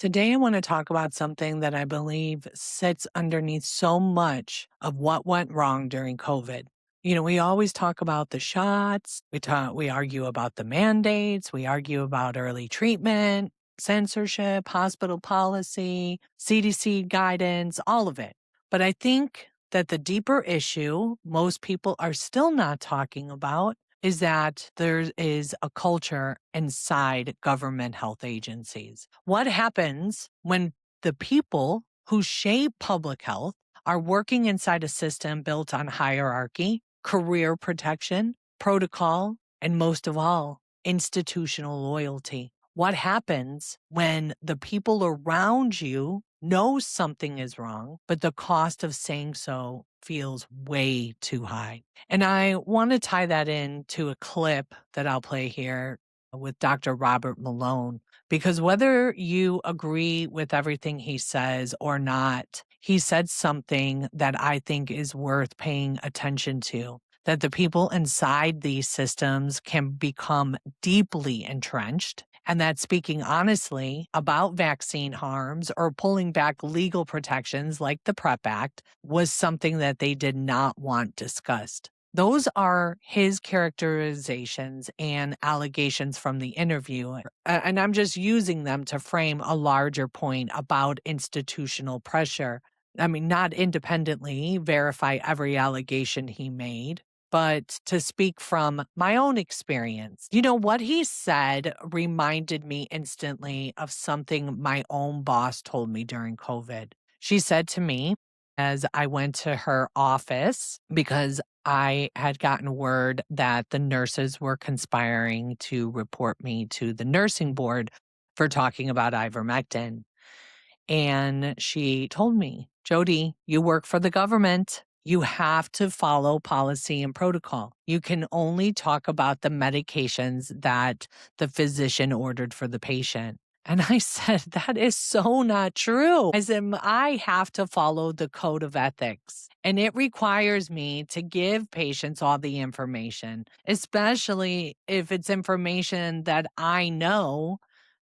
Today, I want to talk about something that I believe sits underneath so much of what went wrong during COVID. We always talk about the shots, we argue about the mandates, we argue about early treatment, censorship, hospital policy, CDC guidance, all of it. But I think that the deeper issue most people are still not talking about is that there is a culture inside government health agencies. What happens when the people who shape public health are working inside a system built on hierarchy, career protection, protocol, and most of all, institutional loyalty? What happens when the people around you know something is wrong, but the cost of saying so feels way too high? And I want to tie that into a clip that I'll play here with Dr. Robert Malone, because whether you agree with everything he says or not, he said something that I think is worth paying attention to. That the people inside these systems can become deeply entrenched, and that speaking honestly about vaccine harms or pulling back legal protections like the PrEP Act was something that they did not want discussed. Those are his characterizations and allegations from the interview. And I'm just using them to frame a larger point about institutional pressure. I mean, not independently verify every allegation he made, but to speak from my own experience. What he said reminded me instantly of something my own boss told me during COVID. She said to me, as I went to her office because I had gotten word that the nurses were conspiring to report me to the nursing board for talking about ivermectin. And she told me, Jodi, you work for the government. You have to follow policy and protocol. You can only talk about the medications that the physician ordered for the patient. And I said, that is so not true. I said, I have to follow the code of ethics, and it requires me to give patients all the information, especially if it's information that I know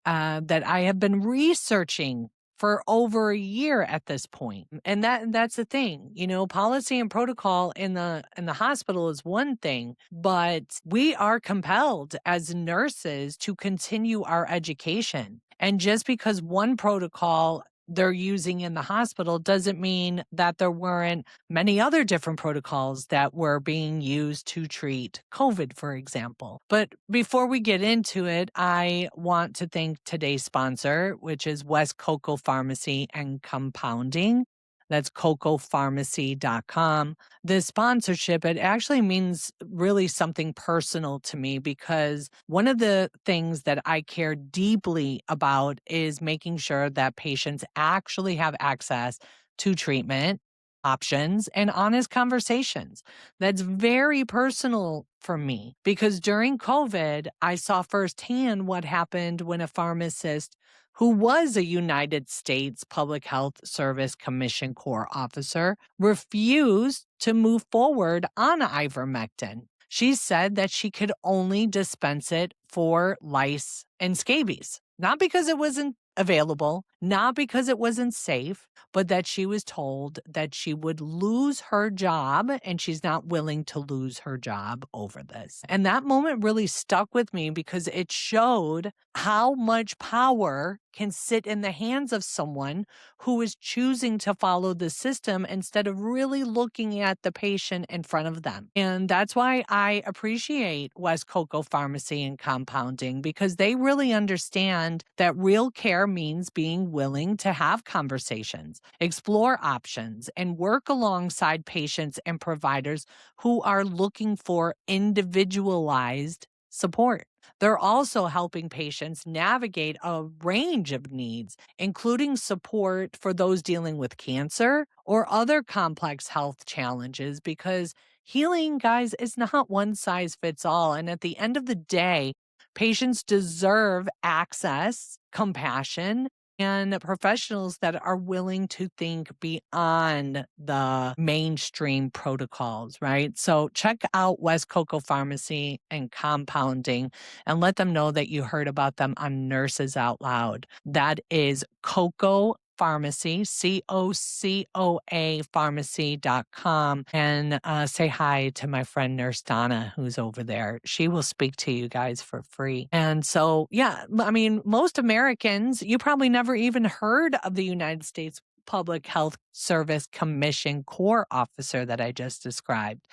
that I have been researching for over a year at this point. And that's the thing. Policy and protocol in the hospital is one thing, but we are compelled as nurses to continue our education. And just because one protocol they're using in the hospital doesn't mean that there weren't many other different protocols that were being used to treat COVID, for example. But before we get into it, I want to thank today's sponsor, which is West Cocoa Pharmacy and Compounding. That's cocopharmacy.com. This sponsorship, it actually means really something personal to me because one of the things that I care deeply about is making sure that patients actually have access to treatment options and honest conversations. That's very personal for me because during COVID, I saw firsthand what happened when a pharmacist who was a United States Public Health Service Commission Corps officer, refused to move forward on ivermectin. She said that she could only dispense it for lice and scabies, not because it wasn't available, not because it wasn't safe, but that she was told that she would lose her job and she's not willing to lose her job over this. And that moment really stuck with me because it showed how much power can sit in the hands of someone who is choosing to follow the system instead of really looking at the patient in front of them. And that's why I appreciate West Cocoa Pharmacy and Compounding because they really understand that real care means being willing to have conversations, explore options, and work alongside patients and providers who are looking for individualized support. They're also helping patients navigate a range of needs, including support for those dealing with cancer or other complex health challenges, because healing, guys, is not one size fits all. And at the end of the day, patients deserve access, compassion, and professionals that are willing to think beyond the mainstream protocols, right? So check out West Cocoa Pharmacy and Compounding and let them know that you heard about them on Nurses Out Loud. That is Cocoa Pharmacy, COCOA pharmacy.com. And say hi to my friend Nurse Donna, who's over there. She will speak to you guys for free. And so, yeah, I mean, most Americans, you probably never even heard of the United States Public Health Service Commission Corps officer that I just described.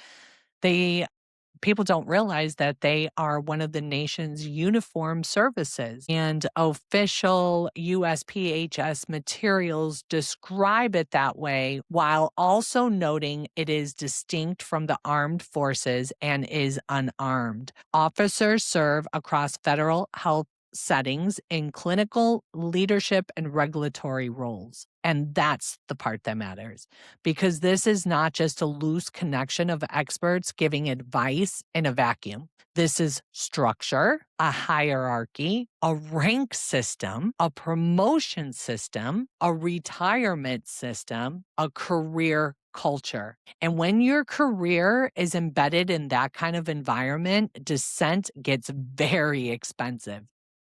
They People don't realize that they are one of the nation's uniformed services, and official USPHS materials describe it that way while also noting it is distinct from the armed forces and is unarmed. Officers serve across federal health settings in clinical, leadership, and regulatory roles. And that's the part that matters, because this is not just a loose connection of experts giving advice in a vacuum. This is structure, a hierarchy, a rank system, a promotion system, a retirement system, a career culture. And when your career is embedded in that kind of environment, dissent gets very expensive.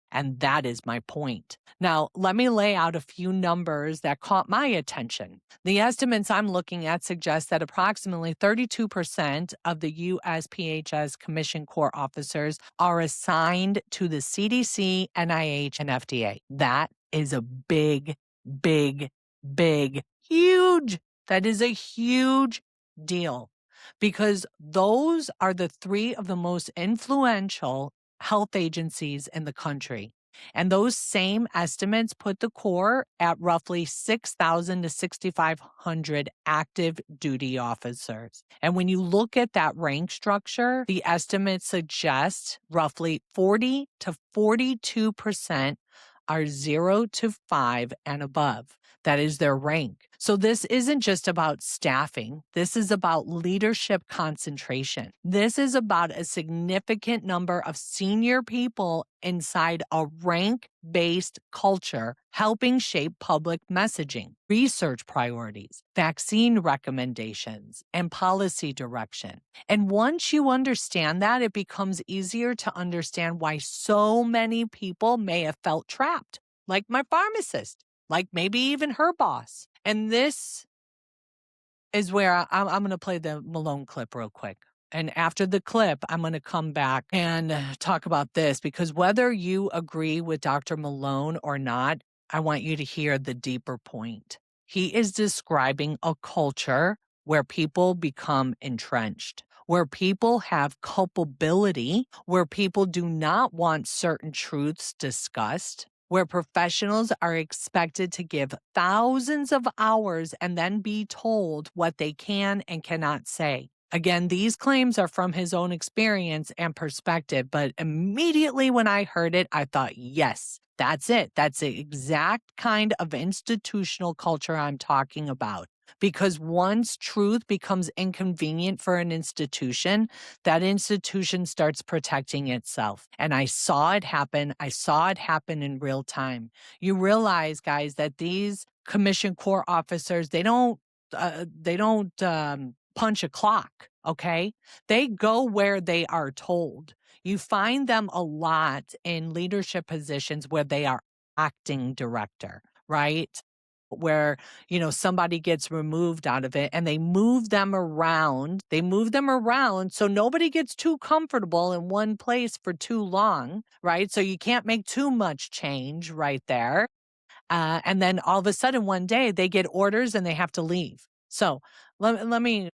And that is my point. Now, let me lay out a few numbers that caught my attention. The estimates I'm looking at suggest that approximately 32% of the USPHS Commission Corps officers are assigned to the CDC, NIH, and FDA. That is a big, big, big, huge. That is a huge deal, because those are the three of the most influential health agencies in the country. And those same estimates put the Corps at roughly 6,000 to 6,500 active duty officers. And when you look at that rank structure, the estimates suggest roughly 40 to 42% are 0 to 5 and above. That is their rank. So this isn't just about staffing. This is about leadership concentration. This is about a significant number of senior people inside a rank-based culture helping shape public messaging, research priorities, vaccine recommendations, and policy direction. And once you understand that, it becomes easier to understand why so many people may have felt trapped, like my pharmacist, like maybe even her boss. And this is where I'm going to play the Malone clip real quick. And after the clip, I'm going to come back and talk about this, because whether you agree with Dr. Malone or not, I want you to hear the deeper point. He is describing a culture where people become entrenched, where people have culpability, where people do not want certain truths discussed, where professionals are expected to give thousands of hours and then be told what they can and cannot say. Again, these claims are from his own experience and perspective, but immediately when I heard it, I thought, yes, that's it. That's the exact kind of institutional culture I'm talking about. Because once truth becomes inconvenient for an institution, that institution starts protecting itself. And I saw it happen. I saw it happen in real time. You realize, guys, that these Commission Corps officers, they don't punch a clock. Okay. They go where they are told. You find them a lot in leadership positions where they are acting director, right? Where, somebody gets removed out of it and they move them around. They move them around so nobody gets too comfortable in one place for too long, right? So you can't make too much change right there. And then all of a sudden one day they get orders and they have to leave. So let me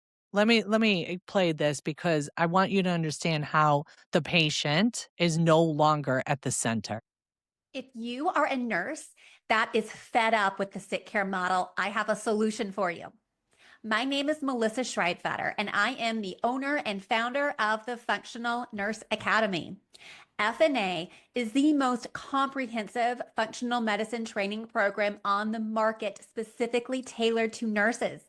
play this, because I want you to understand how the patient is no longer at the center. If you are a nurse that is fed up with the sick care model, I have a solution for you. My name is Melissa Schreitfetter, and I am the owner and founder of the Functional Nurse Academy. FNA is the most comprehensive functional medicine training program on the market, specifically tailored to nurses.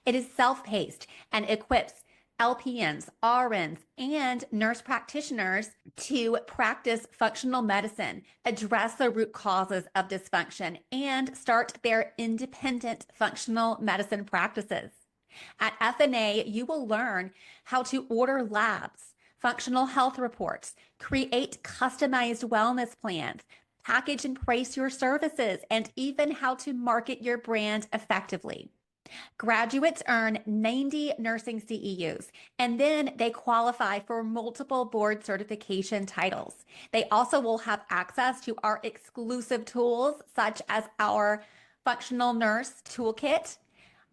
It is self-paced and equips LPNs, RNs, and nurse practitioners to practice functional medicine, address the root causes of dysfunction, and start their independent functional medicine practices. At FNA, you will learn how to order labs, functional health reports, create customized wellness plans, package and price your services, and even how to market your brand effectively. Graduates earn 90 nursing CEUs, and then they qualify for multiple board certification titles. They also will have access to our exclusive tools, such as our functional nurse toolkit,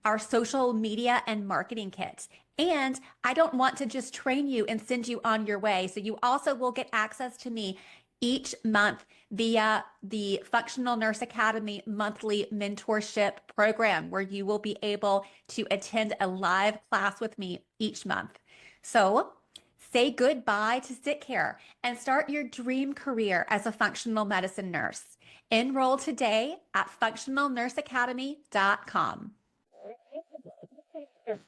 our social media and marketing kit. And I don't want to just train you and send you on your way. So you also will get access to me each month via the Functional Nurse Academy monthly mentorship program, where you will be able to attend a live class with me each month. So say goodbye to sick care and start your dream career as a functional medicine nurse. Enroll today at functionalnurseacademy.com.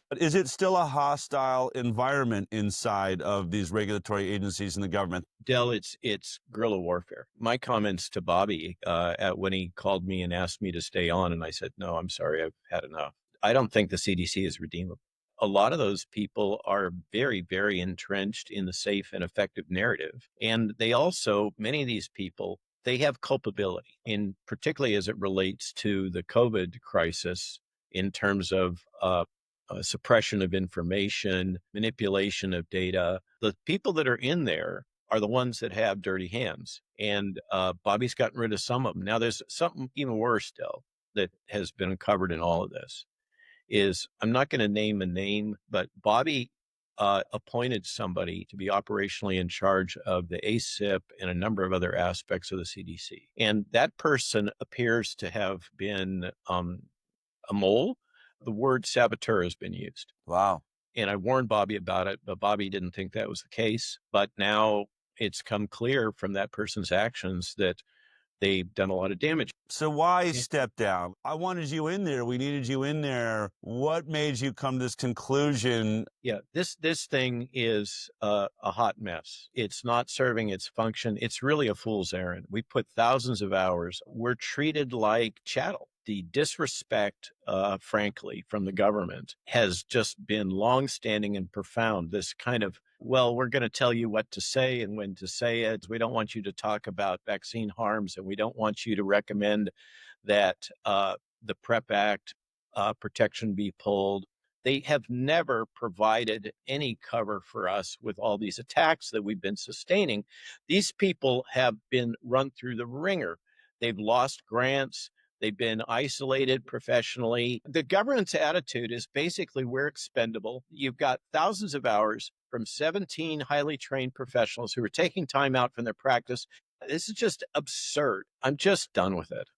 But is it still a hostile environment inside of these regulatory agencies and the government? Del, it's guerrilla warfare. My comments to Bobby when he called me and asked me to stay on, and I said, no, I'm sorry, I've had enough. I don't think the CDC is redeemable. A lot of those people are very, very entrenched in the safe and effective narrative. And they also, many of these people, they have culpability, in particularly as it relates to the COVID crisis in terms of suppression of information, manipulation of data. The people that are in there are the ones that have dirty hands. And Bobby's gotten rid of some of them. Now, there's something even worse, Del, that has been uncovered in all of this. Is I'm not going to name a name, but Bobby appointed somebody to be operationally in charge of the ACIP and a number of other aspects of the CDC. And that person appears to have been a mole. The word saboteur has been used. Wow. And I warned Bobby about it, but Bobby didn't think that was the case. But now it's come clear from that person's actions that they've done a lot of damage. So why step down? I wanted you in there. We needed you in there. What made you come to this conclusion? Yeah, this thing is a hot mess. It's not serving its function. It's really a fool's errand. We put thousands of hours. We're treated like chattel. The disrespect, frankly, from the government has just been longstanding and profound. This kind of, well, we're going to tell you what to say and when to say it. We don't want you to talk about vaccine harms, and we don't want you to recommend that the PrEP Act protection be pulled. They have never provided any cover for us with all these attacks that we've been sustaining. These people have been run through the ringer. They've lost grants. They've been isolated professionally. The government's attitude is basically we're expendable. You've got thousands of hours from 17 highly trained professionals who are taking time out from their practice. This is just absurd. I'm just done with it.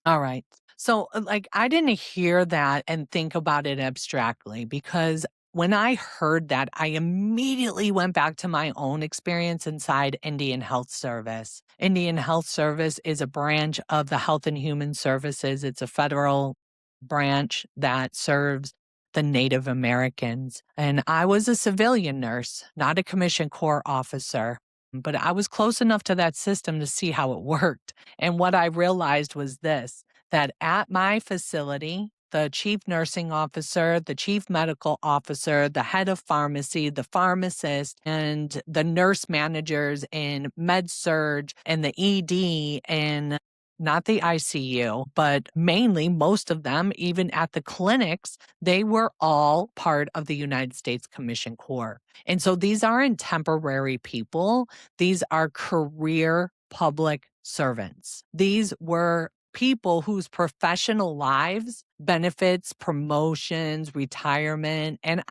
All right. So, I didn't hear that and think about it abstractly, because when I heard that, I immediately went back to my own experience inside Indian Health Service. Indian Health Service is a branch of the Health and Human Services. It's a federal branch that serves the Native Americans. And I was a civilian nurse, not a Commissioned Corps officer. But I was close enough to that system to see how it worked. And what I realized was this, that at my facility, the chief nursing officer, the chief medical officer, the head of pharmacy, the pharmacist, and the nurse managers in med surg and the ED and not the ICU, but mainly most of them, even at the clinics, they were all part of the United States Commissioned Corps. And so these aren't temporary people. These are career public servants. These were people whose professional lives, benefits, promotions, retirement, and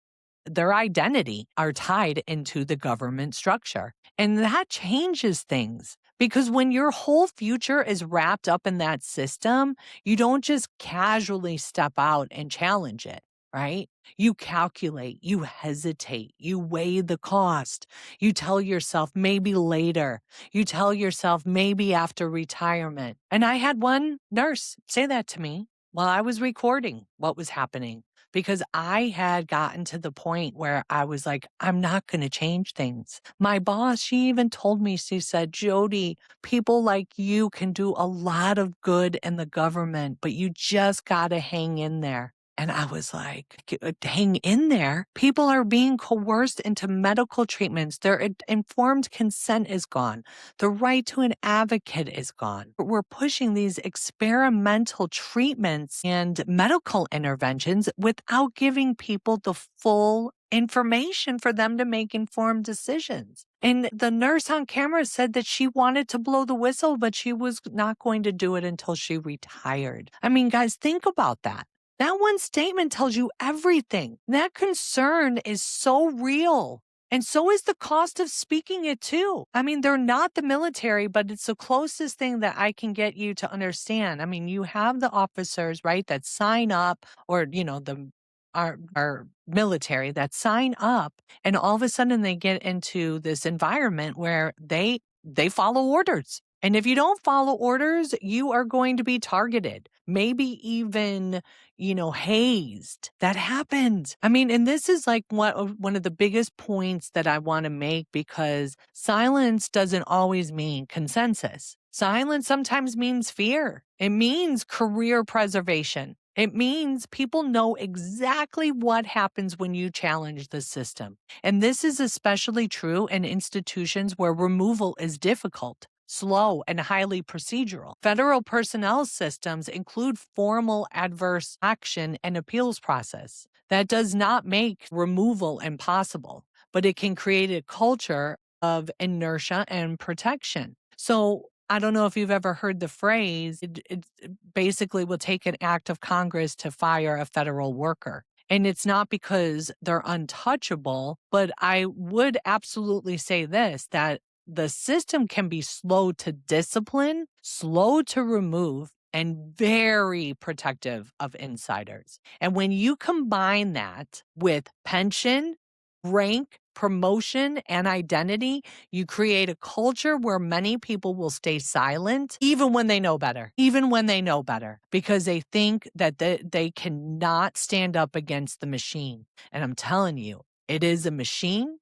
their identity are tied into the government structure. And that changes things, because when your whole future is wrapped up in that system, you don't just casually step out and challenge it, right? You calculate, you hesitate, you weigh the cost. You tell yourself maybe later. You tell yourself maybe after retirement. And I had one nurse say that to me while I was recording what was happening. because I had gotten to the point where I was like, I'm not going to change things. My boss, she even told me, she said, Jodi, people like you can do a lot of good in the government, but you just got to hang in there. And I was like, hang in there. People are being coerced into medical treatments. Their informed consent is gone. The right to an advocate is gone. We're pushing these experimental treatments and medical interventions without giving people the full information for them to make informed decisions. And the nurse on camera said that she wanted to blow the whistle, but she was not going to do it until she retired. I mean, guys, think about that. That one statement tells you everything. That concern is so real. And so is the cost of speaking it too. I mean, they're not the military, but it's the closest thing that I can get you to understand. I mean, you have the officers, right, that sign up, or, our military that sign up, and all of a sudden they get into this environment where they follow orders. And if you don't follow orders, you are going to be targeted, maybe even, hazed. That happens. I mean, and this is like one of the biggest points that I want to make, because silence doesn't always mean consensus. Silence sometimes means fear. It means career preservation. It means people know exactly what happens when you challenge the system. And this is especially true in institutions where removal is difficult, slow, and highly procedural. Federal personnel systems include formal adverse action and appeals process. That does not make removal impossible, but it can create a culture of inertia and protection. So I don't know if you've ever heard the phrase, it basically will take an act of Congress to fire a federal worker. And it's not because they're untouchable, but I would absolutely say this, that the system can be slow to discipline, slow to remove, and very protective of insiders. And when you combine that with pension, rank, promotion, and identity, you create a culture where many people will stay silent, even when they know better, because they think that they cannot stand up against the machine. And I'm telling you, it is a machine.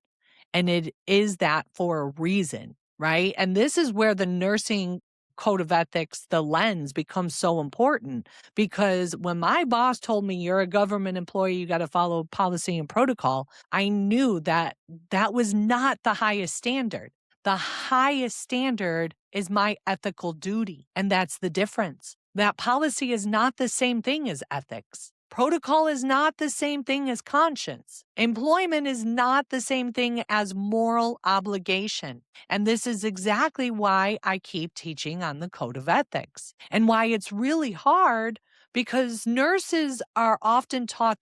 And it is that for a reason, right? And this is where the nursing code of ethics, the lens, becomes so important, because when my boss told me, you're a government employee, you got to follow policy and protocol, I knew that that was not the highest standard. The highest standard is my ethical duty. And that's the difference. That policy is not the same thing as ethics. Protocol is not the same thing as conscience. Employment is not the same thing as moral obligation. And this is exactly why I keep teaching on the code of ethics, and why it's really hard, because nurses are often taught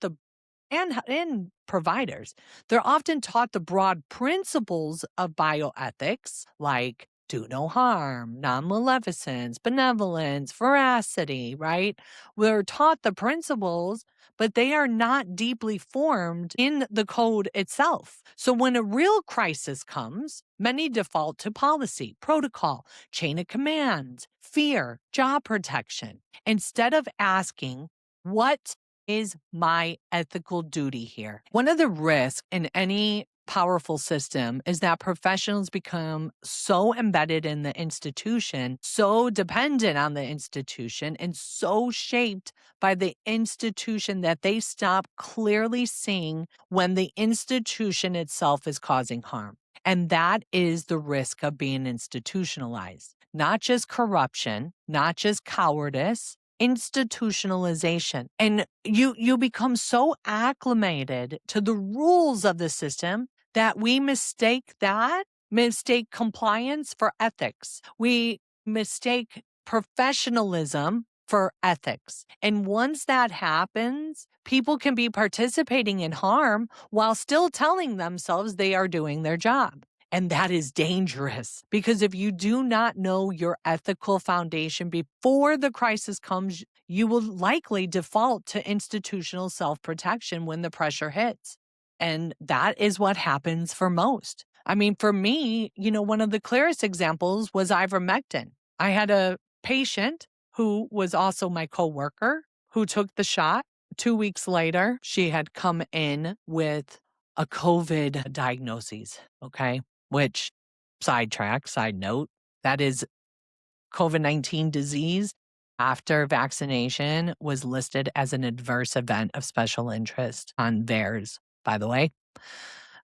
and providers, they're often taught the broad principles of bioethics, like do no harm, non-maleficence, benevolence, veracity, right? We're taught the principles, but they are not deeply formed in the code itself. So when a real crisis comes, many default to policy, protocol, chain of command, fear, job protection, instead of asking, what is my ethical duty here? One of the risks in any powerful system is that professionals become so embedded in the institution, so dependent on the institution, and so shaped by the institution that they stop clearly seeing when the institution itself is causing harm. And that is the risk of being institutionalized. Not just corruption, not just cowardice, institutionalization. And you become so acclimated to the rules of the system that we mistake compliance for ethics. We mistake professionalism for ethics. And once that happens, people can be participating in harm while still telling themselves they are doing their job. And that is dangerous, because if you do not know your ethical foundation before the crisis comes, you will likely default to institutional self-protection when the pressure hits. And that is what happens for most. I mean, for me, one of the clearest examples was ivermectin. I had a patient who was also my coworker who took the shot 2 weeks later, she had come in with a COVID diagnosis, okay? Which, side note, that is COVID-19 disease after vaccination was listed as an adverse event of special interest on VAERS, by the way.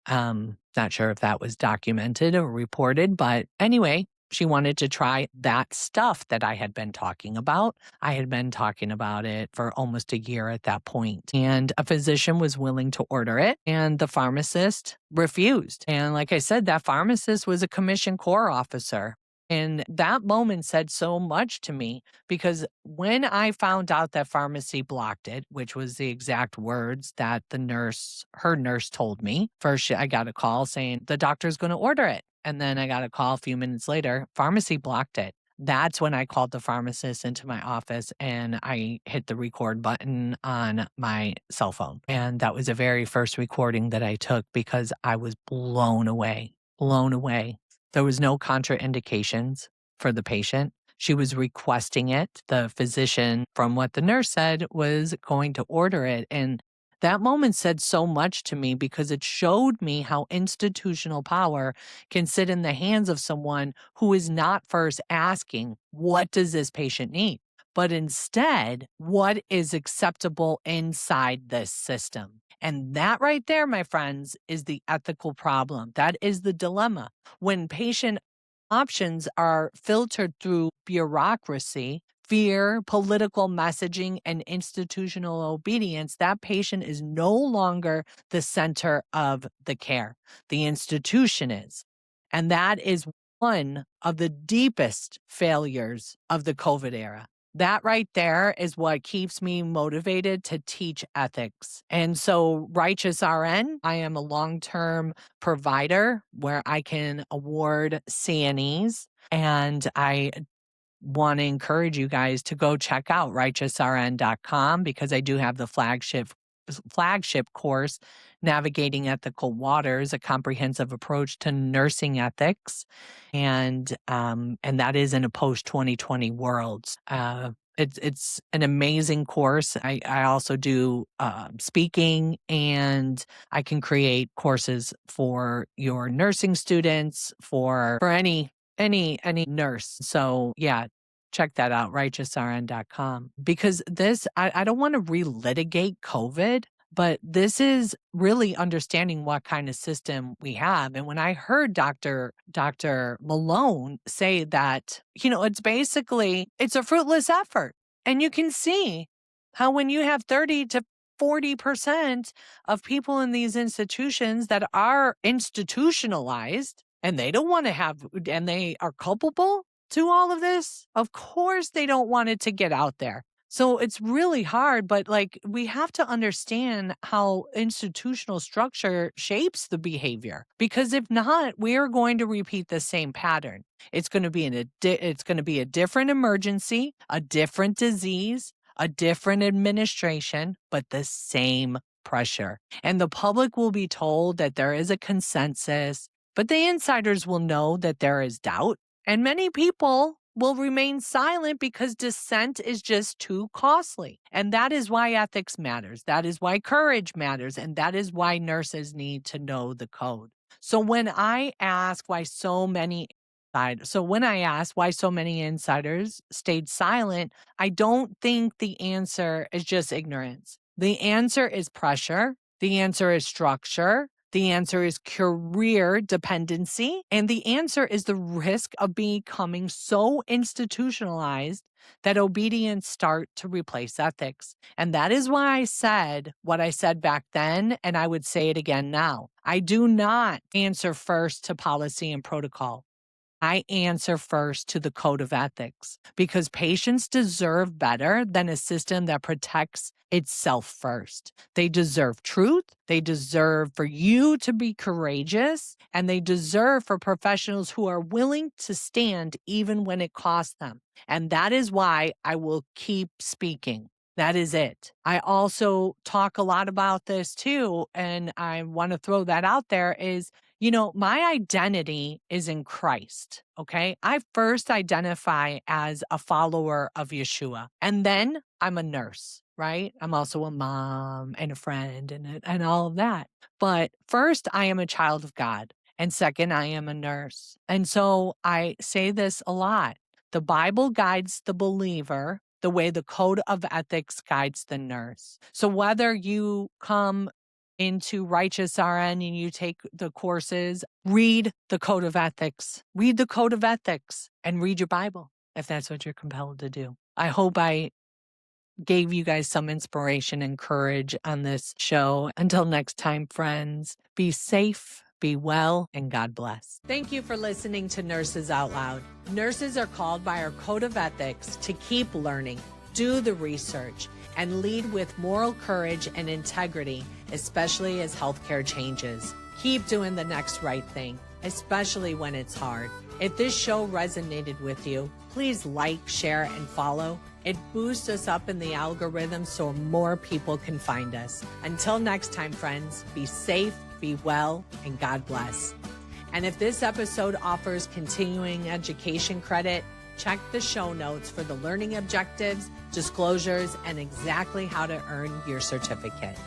Not sure if that was documented or reported, but anyway, she wanted to try that stuff that I had been talking about. I had been talking about it for almost a year at that point, and a physician was willing to order it, and the pharmacist refused. And like I said, that pharmacist was a commissioned corps officer. And that moment said so much to me because when I found out that pharmacy blocked it, which was the exact words that her nurse told me, first I got a call saying the doctor's going to order it. And then I got a call a few minutes later, pharmacy blocked it. That's when I called the pharmacist into my office and I hit the record button on my cell phone. And that was the very first recording that I took because I was blown away, blown away. There was no contraindications for the patient. She was requesting it. The physician, from what the nurse said, was going to order it. And that moment said so much to me because it showed me how institutional power can sit in the hands of someone who is not first asking, what does this patient need? But instead, what is acceptable inside this system? And that right there, my friends, is the ethical problem. That is the dilemma. When patient options are filtered through bureaucracy, fear, political messaging, and institutional obedience, that patient is no longer the center of the care. The institution is. And that is one of the deepest failures of the COVID era. That right there is what keeps me motivated to teach ethics. And so, Righteous RN, I am a long-term provider where I can award CNEs, and I want to encourage you guys to go check out righteousrn.com because I do have the flagship course, Navigating Ethical Waters, a comprehensive approach to nursing ethics. And that is in a post-2020 world. It's an amazing course. I also do speaking, and I can create courses for your nursing students, for any nurse. So yeah, check that out, righteousrn.com. Because I don't want to relitigate COVID, but this is really understanding what kind of system we have. And when I heard Dr. Malone say that, it's a fruitless effort. And you can see how when you have 30 to 40% of people in these institutions that are institutionalized and they don't want to have, and they are culpable to all of this, of course they don't want it to get out there. So it's really hard, but we have to understand how institutional structure shapes the behavior, because if not, we are going to repeat the same pattern. It's going to be a different emergency, a different disease, a different administration, but the same pressure. And the public will be told that there is a consensus, but the insiders will know that there is doubt. And many people will remain silent because dissent is just too costly. And that is why ethics matters. That is why courage matters. And that is why nurses need to know the code. So when I ask why so many insiders stayed silent, I don't think the answer is just ignorance. The answer is pressure. The answer is structure. The answer is career dependency. And the answer is the risk of becoming so institutionalized that obedience start to replace ethics. And that is why I said what I said back then, and I would say it again now. I do not answer first to policy and protocol. I answer first to the code of ethics, because patients deserve better than a system that protects itself first. They deserve truth. They deserve for you to be courageous, and they deserve for professionals who are willing to stand even when it costs them. And that is why I will keep speaking. That is it. I also talk a lot about this too, and I want to throw that out there is, You know, my identity is in Christ, okay? I first identify as a follower of Yeshua, and then I'm a nurse, right? I'm also a mom and a friend and all of that. But first, I am a child of God. And second, I am a nurse. And so I say this a lot. The Bible guides the believer the way the code of ethics guides the nurse. So whether you come into Righteous RN and you take the courses, read the code of ethics, read the code of ethics, and read your Bible if that's what you're compelled to do. I hope I gave you guys some inspiration and courage on this show. Until next time, friends, be safe, be well, and God bless. Thank you for listening to Nurses Out Loud. Nurses are called by our code of ethics to keep learning, do the research, and lead with moral courage and integrity, especially as healthcare changes. Keep doing the next right thing, especially when it's hard. If this show resonated with you, please like, share, and follow. It boosts us up in the algorithm so more people can find us. Until next time, friends, be safe, be well, and God bless. And if this episode offers continuing education credit, check the show notes for the learning objectives, disclosures, and exactly how to earn your certificate.